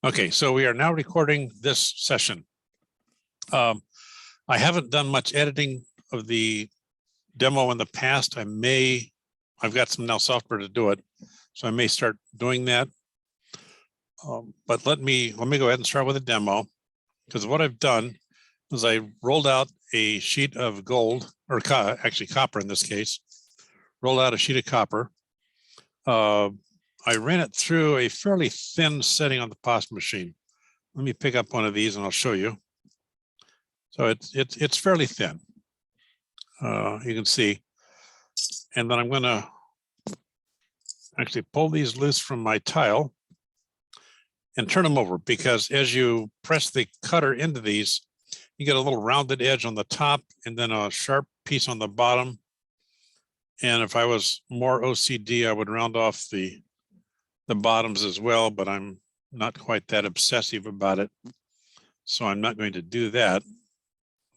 Okay, so we are now recording this session. I haven't done much editing of the demo in the past. I've got some now software to do it, so I may start doing that. But let me go ahead and start with a demo, because what I've done is I rolled out a sheet of gold, or actually copper in this case, rolled out a sheet of copper. I ran it through a fairly thin setting on the POS machine. Let me pick up one of these and I'll show you. So it's fairly thin. You can see. And then I'm going to actually pull these loose from my tile and turn them over, because as you press the cutter into these, you get a little rounded edge on the top and then a sharp piece on the bottom. And if I was more OCD, I would round off the bottoms as well, but I'm not quite that obsessive about it. So I'm not going to do that.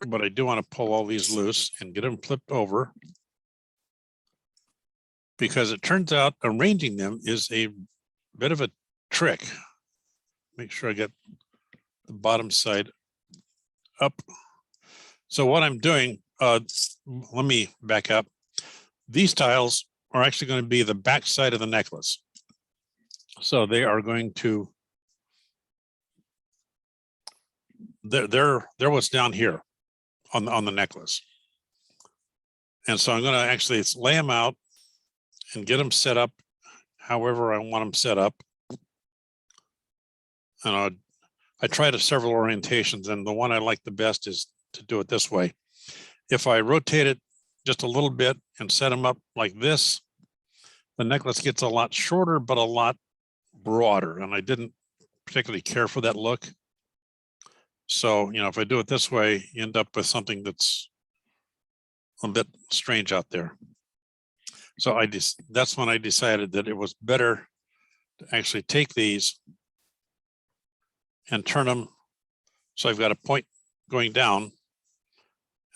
But I do want to pull all these loose and get them flipped over, because it turns out arranging them is a bit of a trick. Make sure I get the bottom side up. So what I'm doing, let me back up. These tiles are actually going to be the back side of the necklace. So they are going to, they're what's down here on the necklace. And so I'm going to actually lay them out and get them set up however I want them set up. And I tried several orientations, and the one I like the best is to do it this way. If I rotate it just a little bit and set them up like this, the necklace gets a lot shorter, but a lot broader. And I didn't particularly care for that look. So, if I do it this way, you end up with something that's a bit strange out there. So that's when I decided that it was better to actually take these and turn them so I've got a point going down,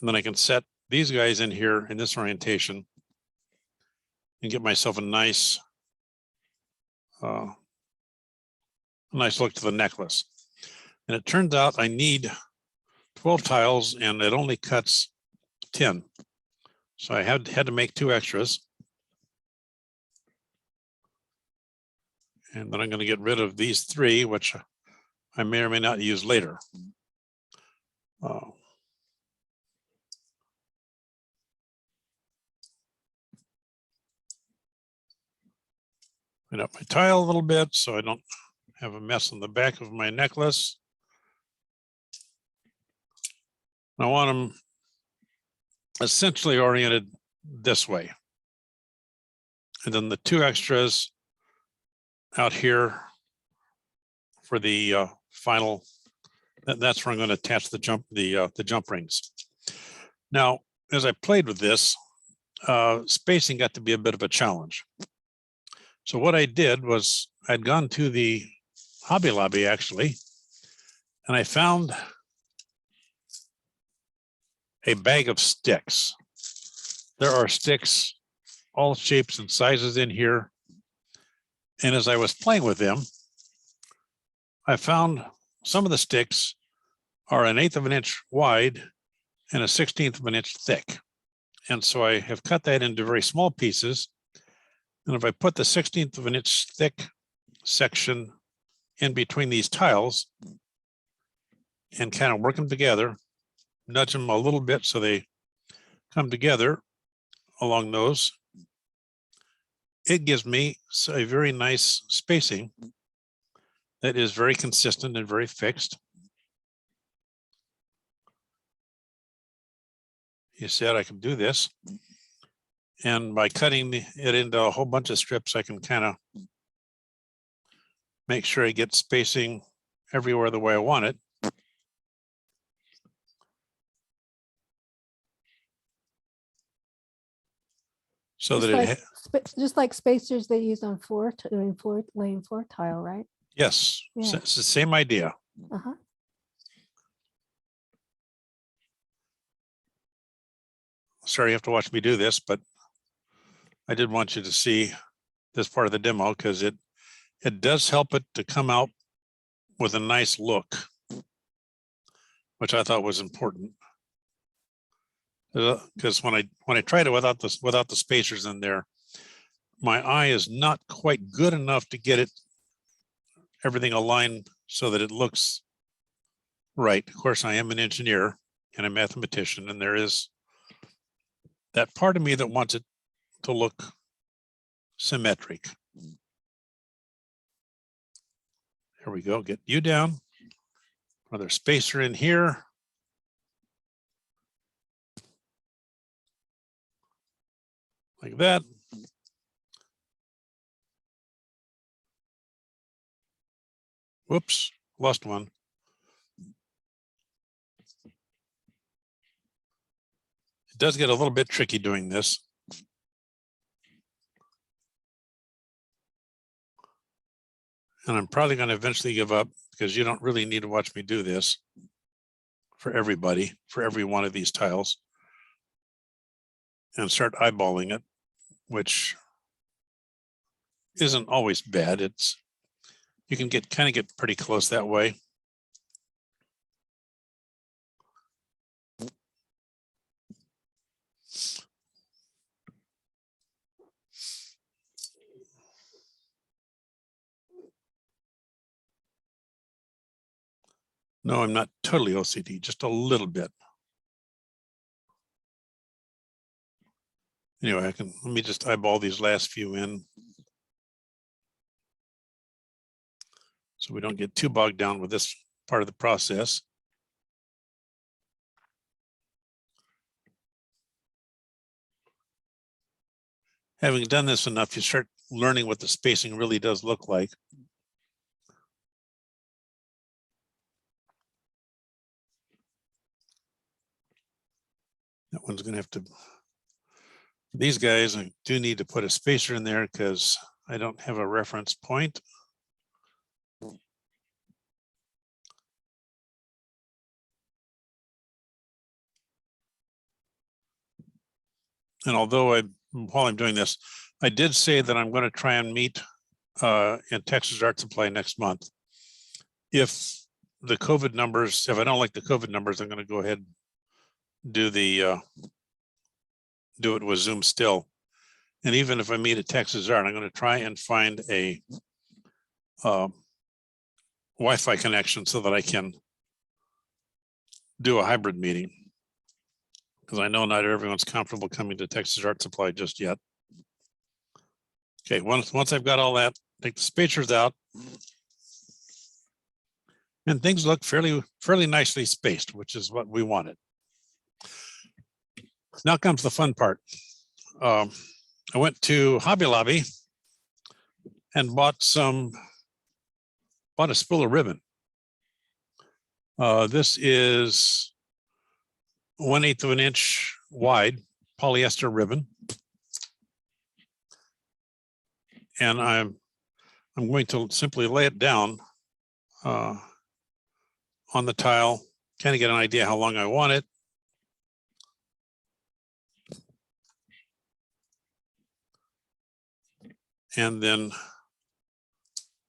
and then I can set these guys in here in this orientation and get myself a nice look to the necklace. And it turns out I need 12 tiles and it only cuts 10. So I had to make 2 extras. And then I'm going to get rid of these 3, which I may or may not use later. Clean up my tile a little bit so I don't have a mess on the back of my necklace. I want them essentially oriented this way. And then the 2 extras out here for the final, that's where I'm going to attach the jump rings. Now, as I played with this, spacing got to be a bit of a challenge. So what I did was I'd gone to the Hobby Lobby actually, and I found a bag of sticks. There are sticks, all shapes and sizes in here. And as I was playing with them, I found some of the sticks are 1/8 of an inch wide and 1/16 of an inch thick. And so I have cut that into very small pieces. And if I put the 1/16 of an inch thick section in between these tiles and kind of work them together, nudge them a little bit so they come together along those, it gives me a very nice spacing that is very consistent and very fixed. You said I can do this. And by cutting it into a whole bunch of strips, I can kind of make sure I get spacing everywhere the way I want it. So that just like spacers they use on laying floor tile, right? Yes, yeah. It's the same idea. Sorry you have to watch me do this, but I did want you to see this part of the demo because it does help it to come out with a nice look, which I thought was important. Because when I tried it without the spacers in there, my eye is not quite good enough to get everything aligned so that it looks right. Of course, I am an engineer and a mathematician, and there is that part of me that wants it to look symmetric. Here we go. Get you down. Another spacer in here. Like that. Whoops, lost one. It does get a little bit tricky doing this. And I'm probably going to eventually give up because you don't really need to watch me do this for everybody, for every one of these tiles, and start eyeballing it, which isn't always bad. You can kind of get pretty close that way. No, I'm not totally OCD, just a little bit. Anyway, let me just eyeball these last few in so we don't get too bogged down with this part of the process. Having done this enough, you start learning what the spacing really does look like. That one's going to have to, these guys, I do need to put a spacer in there because I don't have a reference point. And although while I'm doing this, I did say that I'm going to try and meet in Texas Art Supply next month. If the COVID numbers, if I don't like the COVID numbers, I'm going to go ahead and do it with Zoom still. And even if I meet at Texas Art, I'm going to try and find a Wi-Fi connection so that I can do a hybrid meeting. Because I know not everyone's comfortable coming to Texas Art Supply just yet. Okay, once I've got all that, take the spacers out. And things look fairly nicely spaced, which is what we wanted. Now comes the fun part. I went to Hobby Lobby and bought a spool of ribbon. This is 1/8 of an inch wide polyester ribbon. And I'm going to simply lay it down on the tile, kind of get an idea how long I want it. And then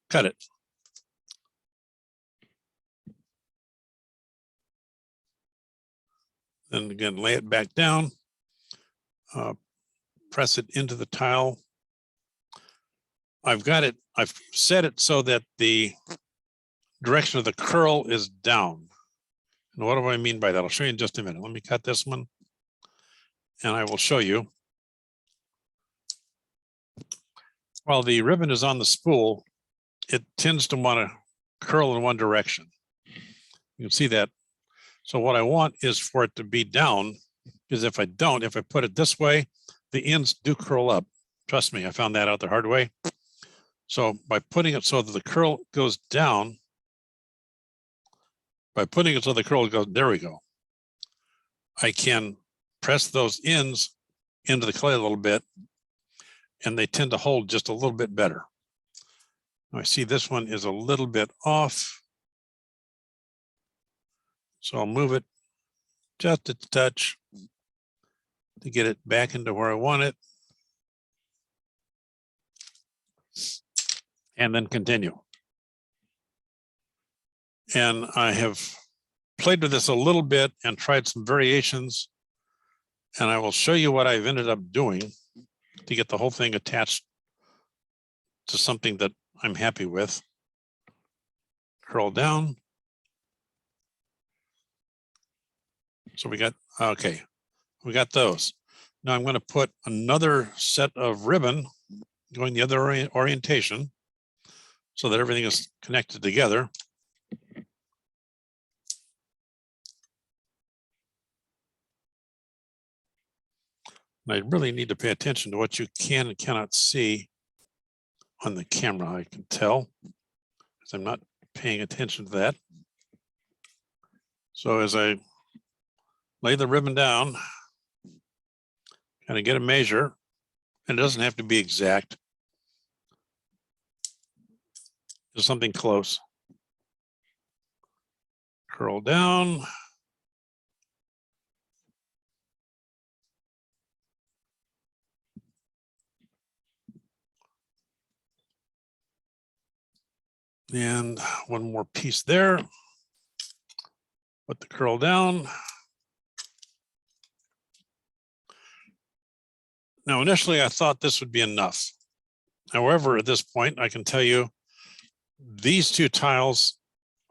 cut it. Then again, lay it back down, press it into the tile. I've set it so that the direction of the curl is down. And what do I mean by that? I'll show you in just a minute. Let me cut this one and I will show you. While the ribbon is on the spool, it tends to want to curl in one direction. You can see that. So what I want is for it to be down, because if I put it this way, the ends do curl up. Trust me, I found that out the hard way. So by putting it so that the curl goes down, there we go. I can press those ends into the clay a little bit, and they tend to hold just a little bit better. I see this one is a little bit off. So I'll move it just a touch to get it back into where I want it. And then continue. And I have played with this a little bit and tried some variations. And I will show you what I've ended up doing to get the whole thing attached to something that I'm happy with. Curl down. So we got, okay, we got those. Now I'm going to put another set of ribbon going the other orientation so that everything is connected together. And I really need to pay attention to what you can and cannot see on the camera, I can tell, because I'm not paying attention to that. So as I lay the ribbon down, kind of get a measure, and it doesn't have to be exact. Just something close. Curl down. And one more piece there. Put the curl down. Now, initially, I thought this would be enough. However, at this point, I can tell you these two tiles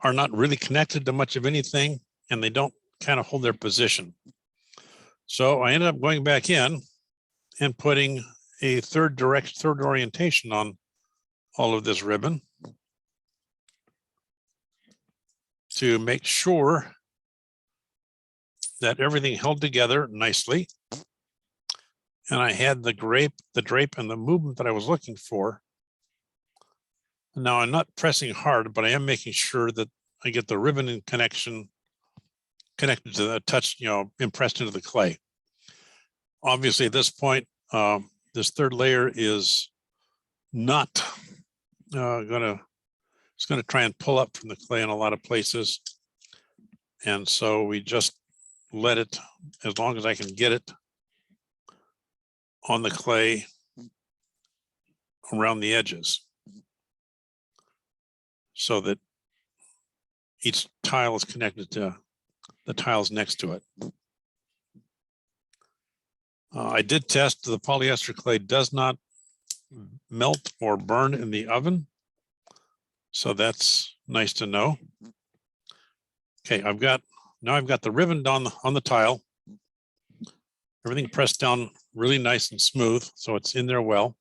are not really connected to much of anything, and they don't kind of hold their position. So I ended up going back in and putting a third orientation on all of this ribbon to make sure that everything held together nicely. And I had the drape and the movement that I was looking for. Now I'm not pressing hard, but I am making sure that I get the ribbon in connection connected to the touch, impressed into the clay. Obviously at this point, this third layer is not it's gonna try and pull up from the clay in a lot of places. And so we just let it, as long as I can get it on the clay around the edges, so that each tile is connected to the tiles next to it. I did test the polyester clay does not melt or burn in the oven. So that's nice to know. Okay, I've got the ribbon on the tile. Everything pressed down really nice and smooth, so it's in there well.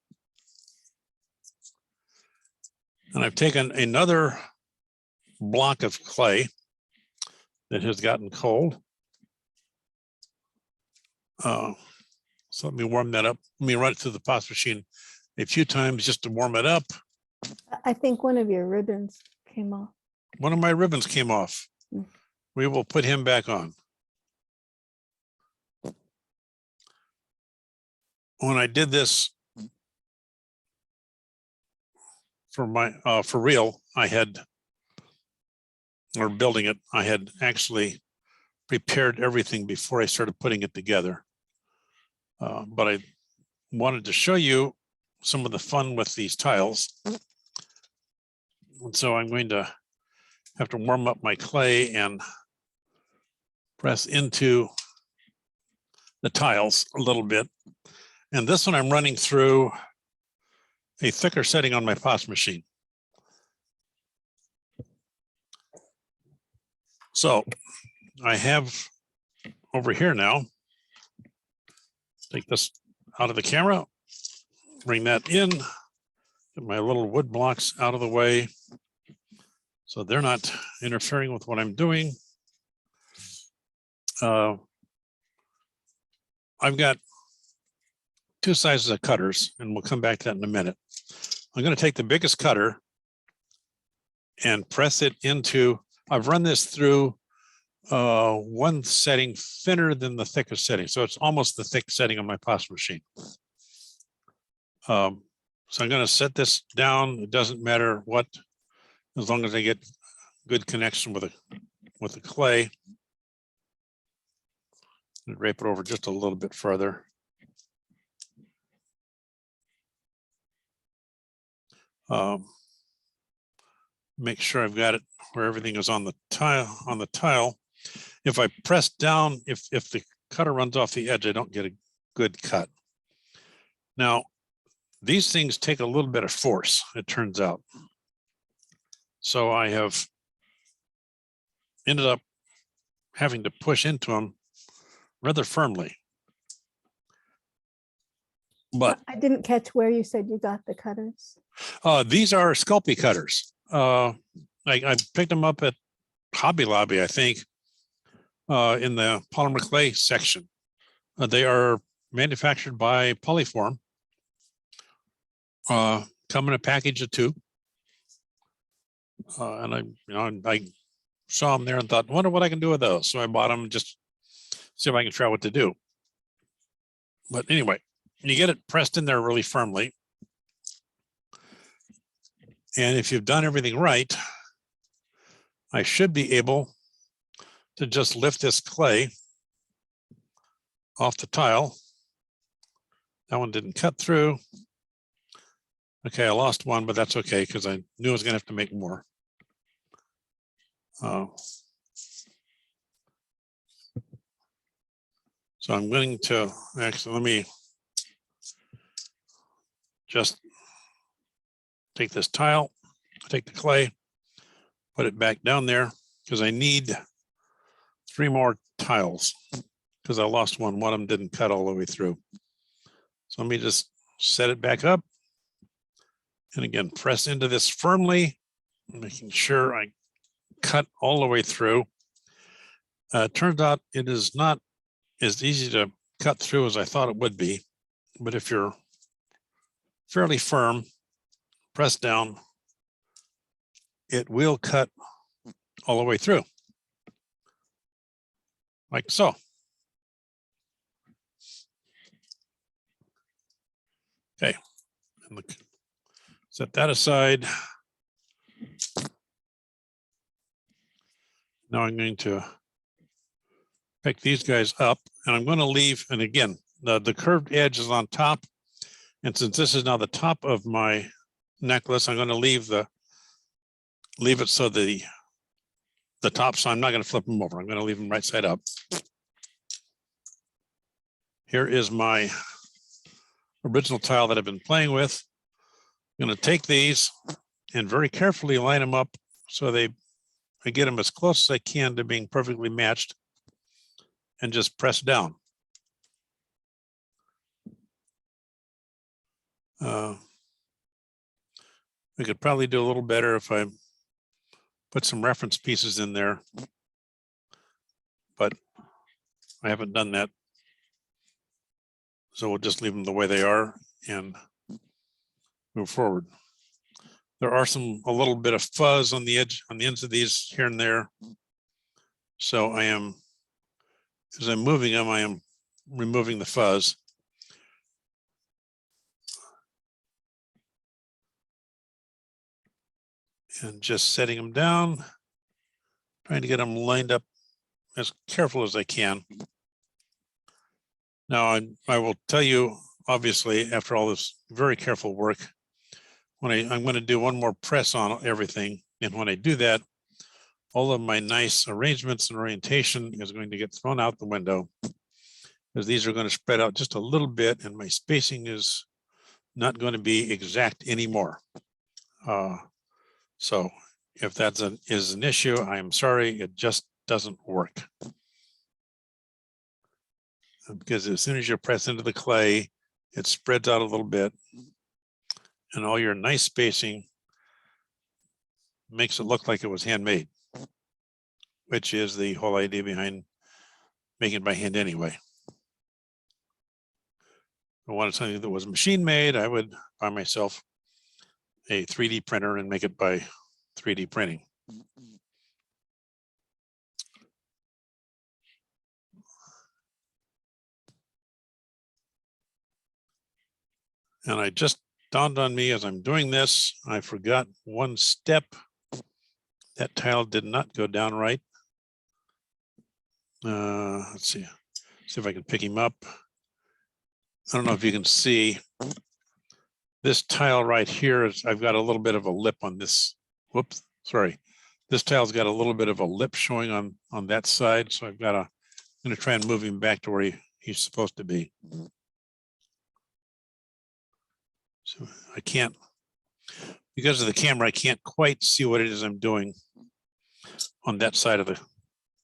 And I've taken another block of clay that has gotten cold. So let me warm that up. Let me run it through the POS machine a few times just to warm it up. I think one of your ribbons came off. One of my ribbons came off. We will put him back on. When I did this for real, building it, I had actually prepared everything before I started putting it together. But I wanted to show you some of the fun with these tiles. And so I'm going to have to warm up my clay and press into the tiles a little bit. And this one I'm running through a thicker setting on my POS machine. So I have over here now, take this out of the camera, bring that in, get my little wood blocks out of the way so they're not interfering with what I'm doing. I've got two sizes of cutters, and we'll come back to that in a minute. I'm going to take the biggest cutter and press it into, I've run this through one setting thinner than the thickest setting. So it's almost the thick setting on my POS machine. So I'm going to set this down. It doesn't matter what, as long as I get good connection with the clay. And drape it over just a little bit further. make sure I've got it where everything is on the tile. If I press down, if the cutter runs off the edge, I don't get a good cut. Now, these things take a little bit of force, it turns out. So I have ended up having to push into them rather firmly. But I didn't catch where you said you got the cutters. these are Sculpey cutters. I picked them up at Hobby Lobby, I think, in the polymer clay section. They are manufactured by Polyform. Come in a package of 2. And I saw them there and thought, wonder what I can do with those. So I bought them, just see if I can try what to do. But anyway, you get it pressed in there really firmly. And if you've done everything right, I should be able to just lift this clay off the tile. That one didn't cut through. Okay, I lost one, but that's okay because I knew I was going to have to make more. So I'm going to actually, let me just take this tile, take the clay, put it back down there because I need 3 more tiles because I lost one. One of them didn't cut all the way through. So let me just set it back up. And again, press into this firmly, making sure I cut all the way through. Turns out it is not as easy to cut through as I thought it would be. But if you're fairly firm, press down, it will cut all the way through. Like so. Okay, and look, set that aside. Now I'm going to pick these guys up and I'm going to leave, and again, the curved edge is on top. And since this is now the top of my necklace, I'm going to leave it so the top, so I'm not going to flip them over. I'm going to leave them right side up. Here is my original tile that I've been playing with. I'm going to take these and very carefully line them up so I get them as close as I can to being perfectly matched and just press down. We could probably do a little better if I put some reference pieces in there, but I haven't done that. So we'll just leave them the way they are and move forward. There are a little bit of fuzz on the edge, on the ends of these here and there. So as I'm moving them, I am removing the fuzz. And just setting them down, trying to get them lined up as careful as I can. Now, I will tell you, obviously, after all this very careful work, I'm going to do one more press on everything. And when I do that, all of my nice arrangements and orientation is going to get thrown out the window because these are going to spread out just a little bit and my spacing is not going to be exact anymore. So if that is an issue, I am sorry, it just doesn't work. Because as soon as you press into the clay, it spreads out a little bit and all your nice spacing makes it look like it was handmade, which is the whole idea behind making it by hand anyway. If I wanted something that was machine made, I would buy myself a 3D printer and make it by 3D printing. And I just dawned on me as I'm doing this, I forgot one step. That tile did not go down right. Let's see if I can pick him up. I don't know if you can see this tile right here. I've got a little bit of a lip on this. Whoops, sorry, this tile's got a little bit of a lip showing on that side. So I've got I'm going to try and move him back to where he's supposed to be. So I can't, because of the camera, I can't quite see what it is I'm doing on that side of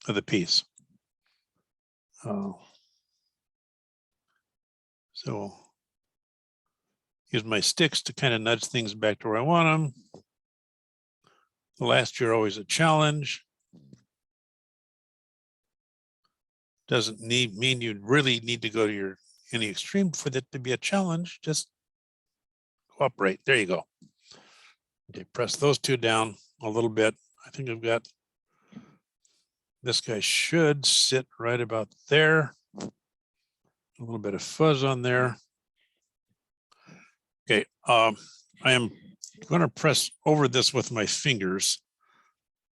the piece. So use my sticks to kind of nudge things back to where I want them. The last year always a challenge. Doesn't mean you really need to go to any extreme for that to be a challenge. Just cooperate. There you go. Okay, press those two down a little bit. I think I've got, this guy should sit right about there. A little bit of fuzz on there. Okay, I am going to press over this with my fingers.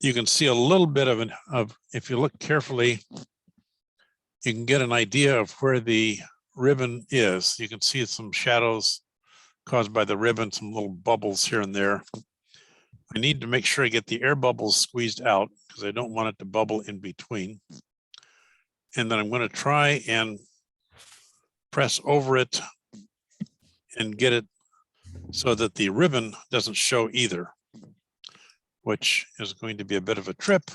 You can see a little bit of if you look carefully, you can get an idea of where the ribbon is. You can see some shadows caused by the ribbon, some little bubbles here and there. I need to make sure I get the air bubbles squeezed out because I don't want it to bubble in between. And then I'm going to try and press over it and get it so that the ribbon doesn't show either, which is going to be a bit of a trip.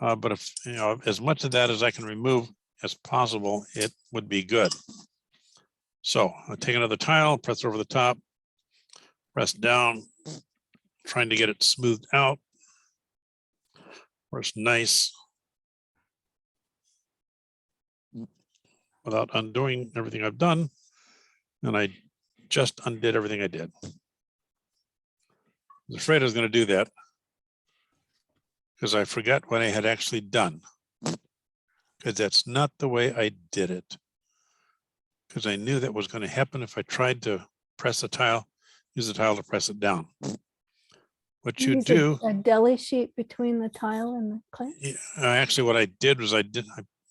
But if, you know, as much of that as I can remove as possible, it would be good. So I'll take another tile, press over the top, press down, trying to get it smoothed out where it's nice without undoing everything I've done. And I just undid everything I did. I was afraid I was going to do that because I forgot what I had actually done, because that's not the way I did it. Because I knew that was going to happen if I tried to press a tile, use the tile to press it down. What you Use do, a deli sheet between the tile and the clay. actually what I did was I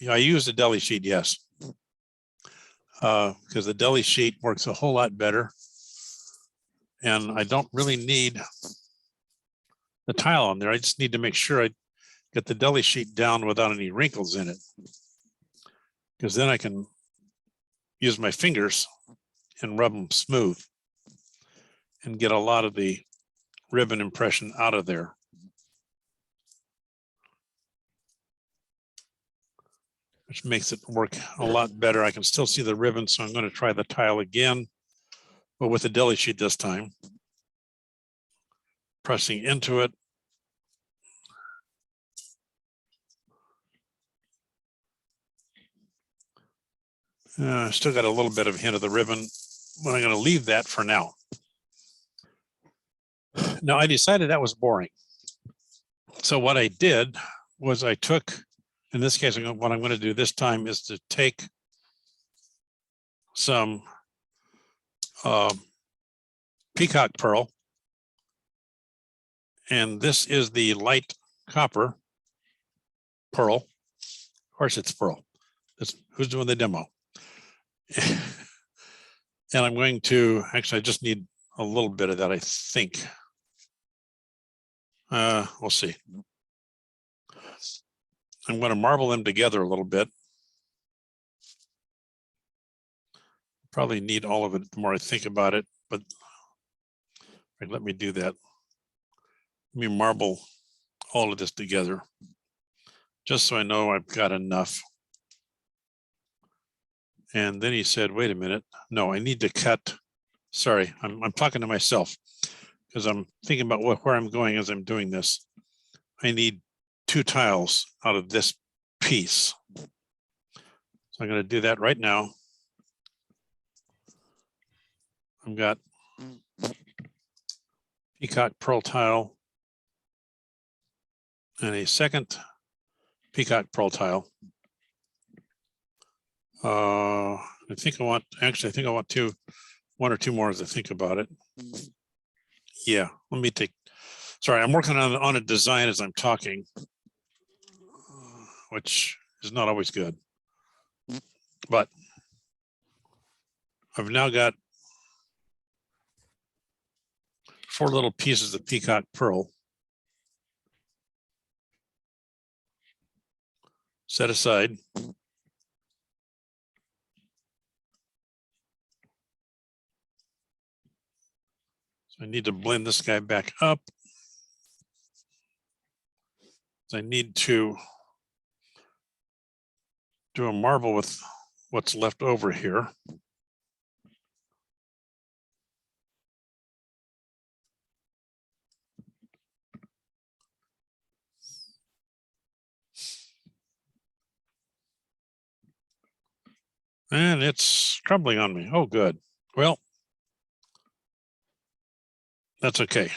used a deli sheet, yes. Because the deli sheet works a whole lot better. And I don't really need the tile on there. I just need to make sure I get the deli sheet down without any wrinkles in it. Because then I can use my fingers and rub them smooth and get a lot of the ribbon impression out of there. Which makes it work a lot better. I can still see the ribbon, so I'm going to try the tile again, but with the deli sheet this time. Pressing into it. Still got a little bit of hint of the ribbon, but I'm going to leave that for now. Now I decided that was boring. So what I did was I took, in this case, what I'm going to do this time is to take some peacock pearl. And this is the light copper pearl. Of course it's pearl. Who's doing the demo? And I'm going to, actually, I just need a little bit of that, I think. We'll see. I'm going to marble them together a little bit. Probably need all of it the more I think about it, but let me do that. Let me marble all of this together, just so I know I've got enough. And then he said, wait a minute. No, I need to cut. Sorry, I'm talking to myself because I'm thinking about where I'm going as I'm doing this. I need 2 tiles out of this piece. So I'm going to do that right now. I've got peacock pearl tile and a second peacock pearl tile. I think I want 1 or 2 more as I think about it. Yeah, let me take, sorry, I'm working on a design as I'm talking, which is not always good. But I've now got 4 little pieces of peacock pearl. set aside. So I need to blend this guy back up. I need to do a marble with what's left over here. And it's crumbling on me. Oh, good. Well, that's okay.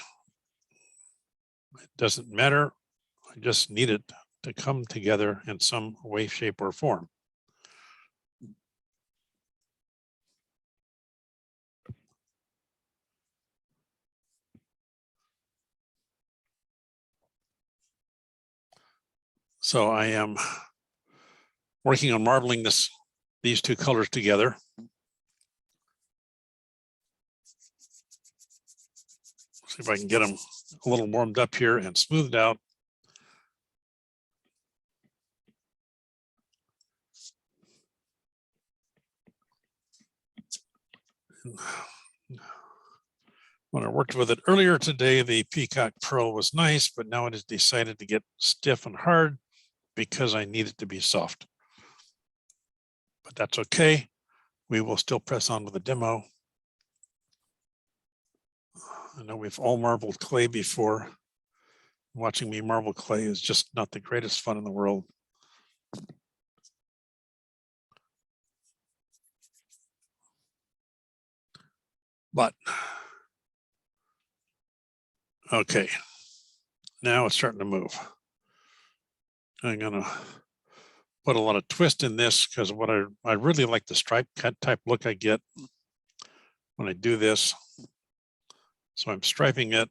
It doesn't matter. I just need it to come together in some way, shape, or form. So I am working on marbling these two colors together. See if I can get them a little warmed up here and smoothed out. When I worked with it earlier today, the Peacock Pearl was nice, but now it has decided to get stiff and hard because I need it to be soft. But that's okay. We will still press on with the demo. I know we've all marbled clay before. Watching me marble clay is just not the greatest fun in the world. But, okay, now it's starting to move. I'm gonna put a lot of twist in this because what I really like the stripe cut type look I get when I do this. So I'm striping it.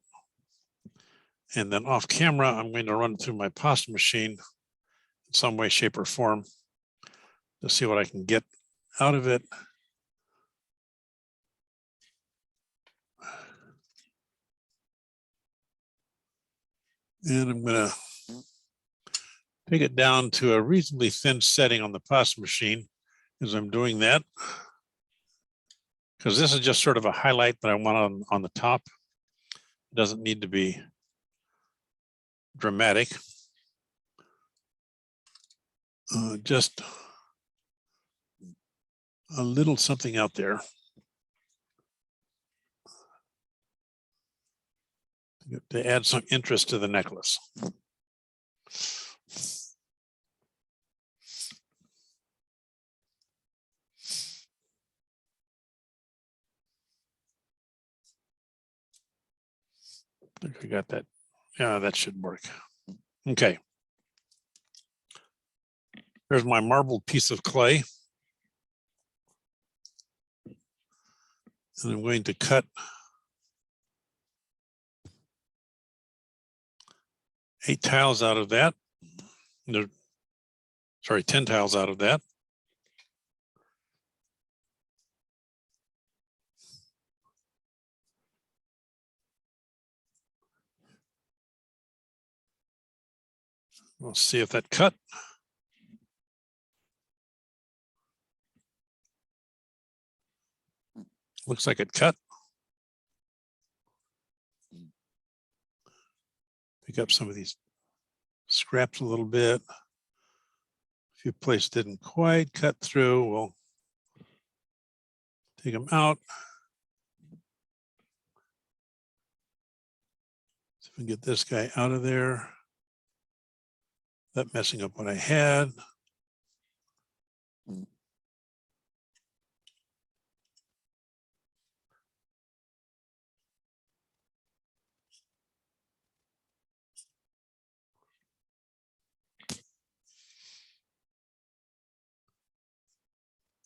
And then off camera, I'm going to run through my pasta machine in some way, shape, or form to see what I can get out of it. And I'm going to take it down to a reasonably thin setting on the pasta machine as I'm doing that. Because this is just sort of a highlight that I want on the top. It doesn't need to be dramatic. Just a little something out there. To add some interest to the necklace. I think I got that. Yeah, that should work. Okay. Here's my marbled piece of clay. And I'm going to cut 8 tiles out of that. No, sorry, 10 tiles out of that. We'll see if that cut. Looks like it cut. Pick up some of these scraps a little bit. A few places didn't quite cut through. We'll take them out. See if we can get this guy out of there. That messing up what I had.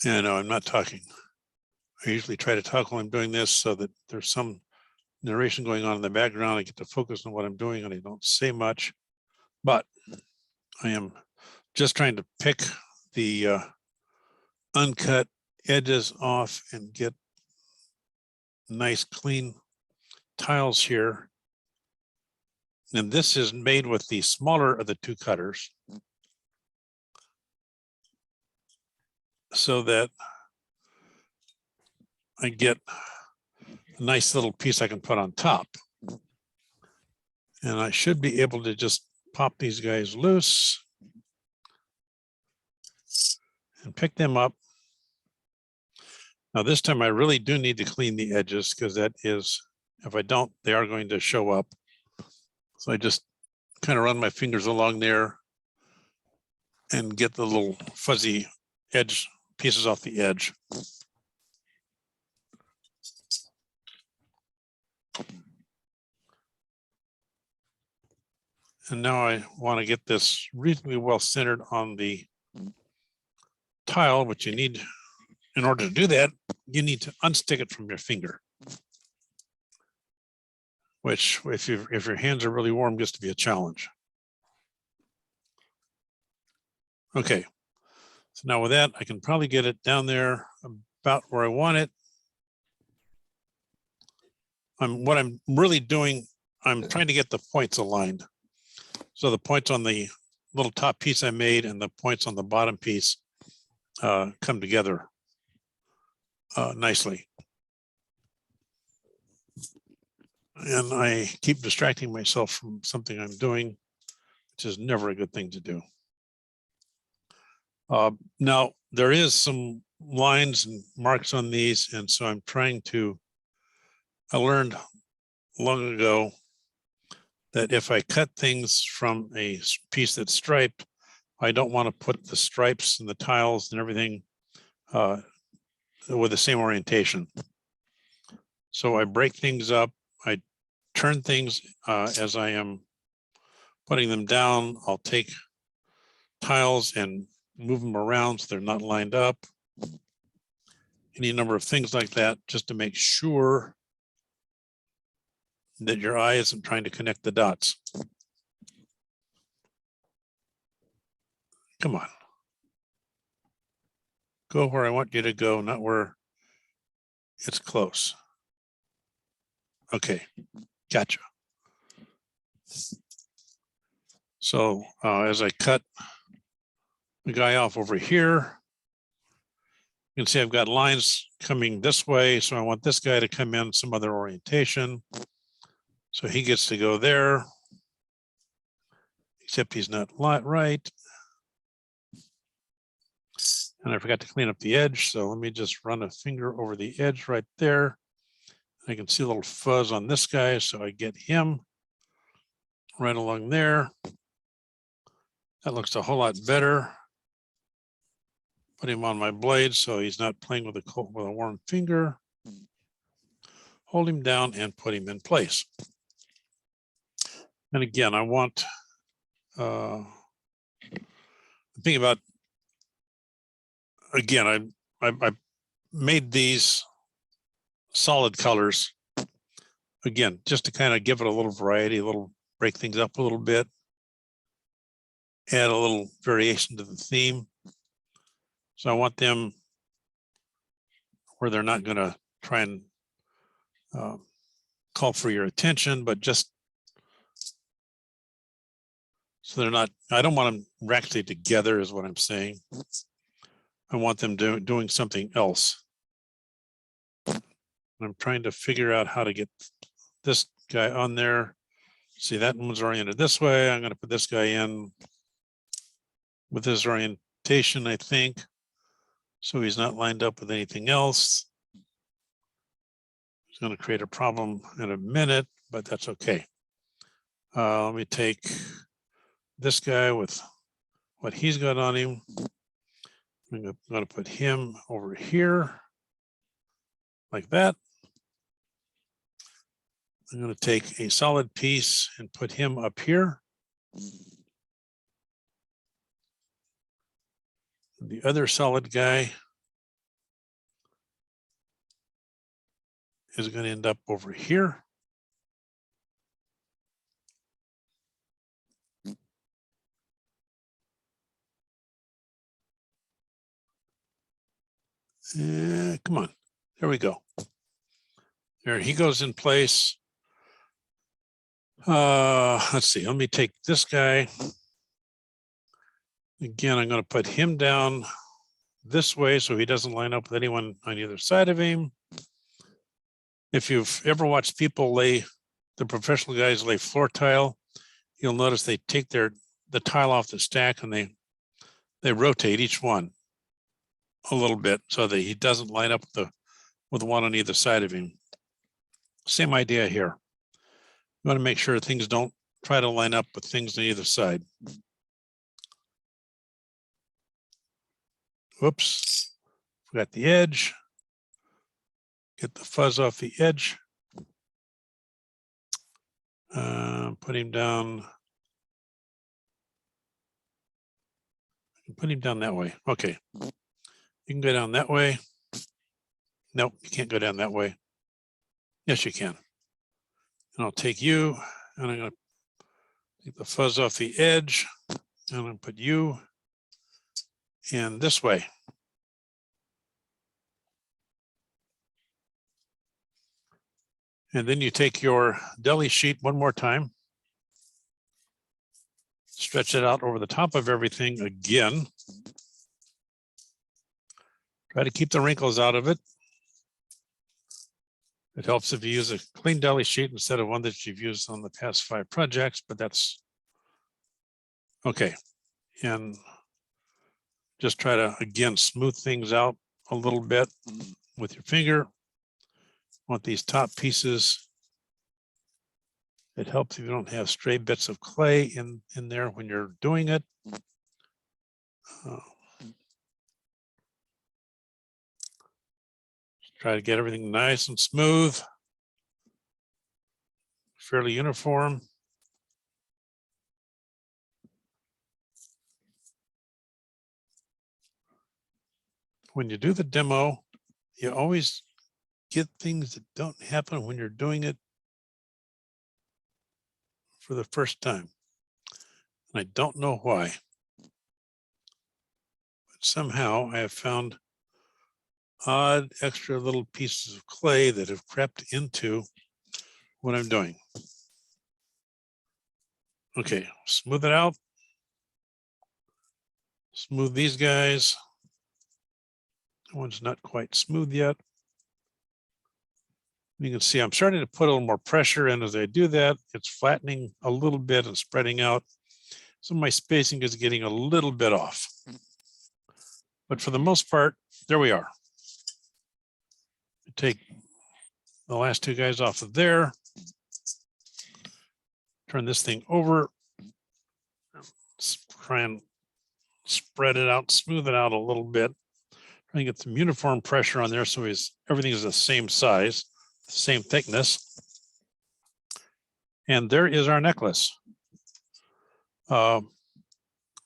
Yeah, no, I'm not talking. I usually try to talk while I'm doing this so that there's some narration going on in the background. I get to focus on what I'm doing and I don't say much, but I am just trying to pick the uncut edges off and get nice clean tiles here. And this is made with the smaller of the two cutters. so that I get a nice little piece I can put on top. And I should be able to just pop these guys loose and pick them up. Now this time I really do need to clean the edges, because that is, if I don't, they are going to show up. So I just kind of run my fingers along there and get the little fuzzy edge pieces off the edge. And now I want to get this reasonably well centered on the tile, but you need, in order to do that, you need to unstick it from your finger, which if your hands are really warm, gets to be a challenge. Okay, so now with that, I can probably get it down there about where I want it. What I'm really doing, I'm trying to get the points aligned. So the points on the little top piece I made and the points on the bottom piece come together nicely. And I keep distracting myself from something I'm doing, which is never a good thing to do. Now, there is some lines and marks on these, and so I'm trying to, I learned long ago that if I cut things from a piece that's striped, I don't want to put the stripes and the tiles and everything with the same orientation. So I break things up, I turn things as I am putting them down. I'll take tiles and move them around so they're not lined up. Any number of things like that, just to make sure that your eye isn't trying to connect the dots. Come on. Go where I want you to go, not where it's close. Okay, gotcha. So as I cut the guy off over here, you can see I've got lines coming this way. So I want this guy to come in some other orientation. So he gets to go there, except he's not right. And I forgot to clean up the edge. So let me just run a finger over the edge right there. I can see a little fuzz on this guy. So I get him right along there. That looks a whole lot better. Put him on my blade so he's not playing with a warm finger. Hold him down and put him in place. And again, I want, think about, again, I made these solid colors, again, just to kind of give it a little variety, break things up a little bit, add a little variation to the theme. So I want them where they're not going to try and call for your attention, but just so they're not, I don't want them actually together is what I'm saying. I want them doing something else. I'm trying to figure out how to get this guy on there. See, that one's oriented this way. I'm going to put this guy in with this orientation, I think. So he's not lined up with anything else. It's going to create a problem in a minute, but that's okay. Let me take this guy with what he's got on him. I'm going to put him over here like that. I'm going to take a solid piece and put him up here. The other solid guy is going to end up over here. Come on, there we go. There he goes in place. Let's see, let me take this guy. Again, I'm going to put him down this way so he doesn't line up with anyone on either side of him. If you've ever watched people the professional guys lay floor tile, you'll notice they take the tile off the stack and they rotate each one a little bit so that he doesn't line up with one on either side of him. Same idea here. You want to make sure things don't try to line up with things on either side. Whoops, forgot the edge. Get the fuzz off the edge. Put him down. Put him down that way. Okay. You can go down that way. Nope, you can't go down that way. Yes, you can. And I'll take you and I'm going to take the fuzz off the edge and I'm going to put you in this way. And then you take your deli sheet one more time, stretch it out over the top of everything again. Try to keep the wrinkles out of it. It helps if you use a clean deli sheet instead of one that you've used on the past 5 projects, but that's okay. And just try to, again, smooth things out a little bit with your finger. Want these top pieces. It helps if you don't have stray bits of clay in there when you're doing it. Try to get everything nice and smooth, fairly uniform. When you do the demo, you always get things that don't happen when you're doing it for the first time. And I don't know why. But somehow I have found odd extra little pieces of clay that have crept into what I'm doing. Okay, smooth it out. Smooth these guys. That one's not quite smooth yet. You can see I'm starting to put a little more pressure in as I do that. It's flattening a little bit and spreading out. So my spacing is getting a little bit off. But for the most part, there we are. Take the last 2 guys off of there. Turn this thing over. Try and spread it out, smooth it out a little bit. Try and get some uniform pressure on there so everything is the same size, same thickness. And there is our necklace. Now,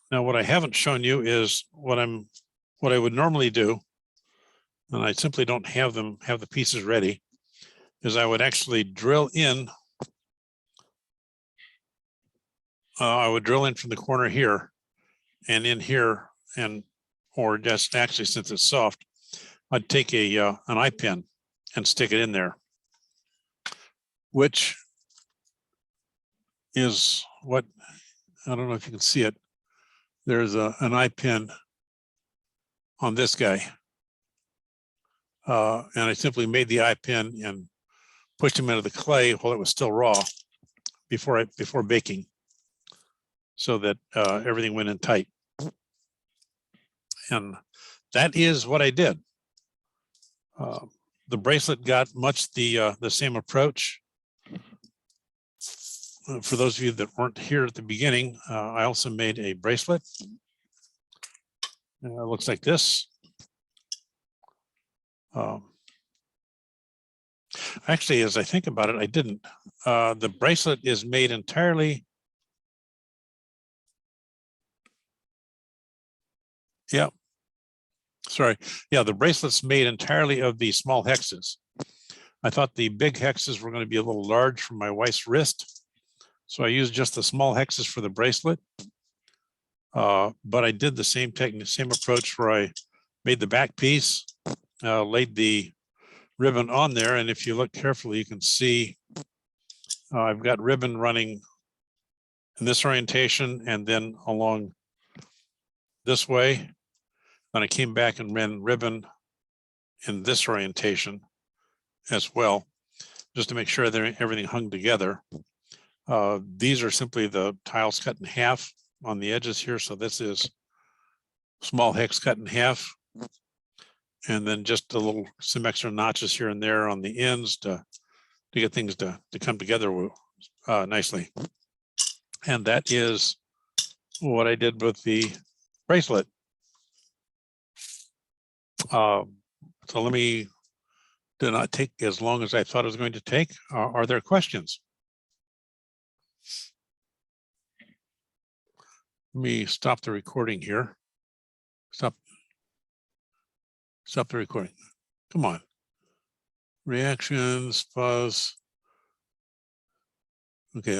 what I haven't shown you is what I would normally do, and I simply don't have the pieces ready, is I would actually drill in. I would drill in from the corner here and in here, or just actually, since it's soft, I'd take an eye pin and stick it in there, which is what, I don't know if you can see it. There's an eye pin on this guy. And I simply made the eye pin and pushed him into the clay while it was still raw before baking, so that everything went in tight. And that is what I did. The bracelet got much the same approach. For those of you that weren't here at the beginning, I also made a bracelet. It looks like this. Actually, as I think about it, I didn't. The bracelet is made entirely. Yeah. Sorry. Yeah, the bracelet's made entirely of the small hexes. I thought the big hexes were going to be a little large for my wife's wrist, so I used just the small hexes for the bracelet. But I did the same technique, same approach, where I made the back piece, laid the ribbon on there, and if you look carefully, you can see I've got ribbon running in this orientation and then along this way. Then I came back and ran ribbon in this orientation as well, just to make sure that everything hung together. These are simply the tiles cut in half on the edges here. So this is small hex cut in half. And then just some extra notches here and there on the ends to get things to come together nicely. And that is what I did with the bracelet. So did not take as long as I thought it was going to take. Are there questions? Let me stop the recording here. Stop the recording. Come on. Reactions, pause. Okay.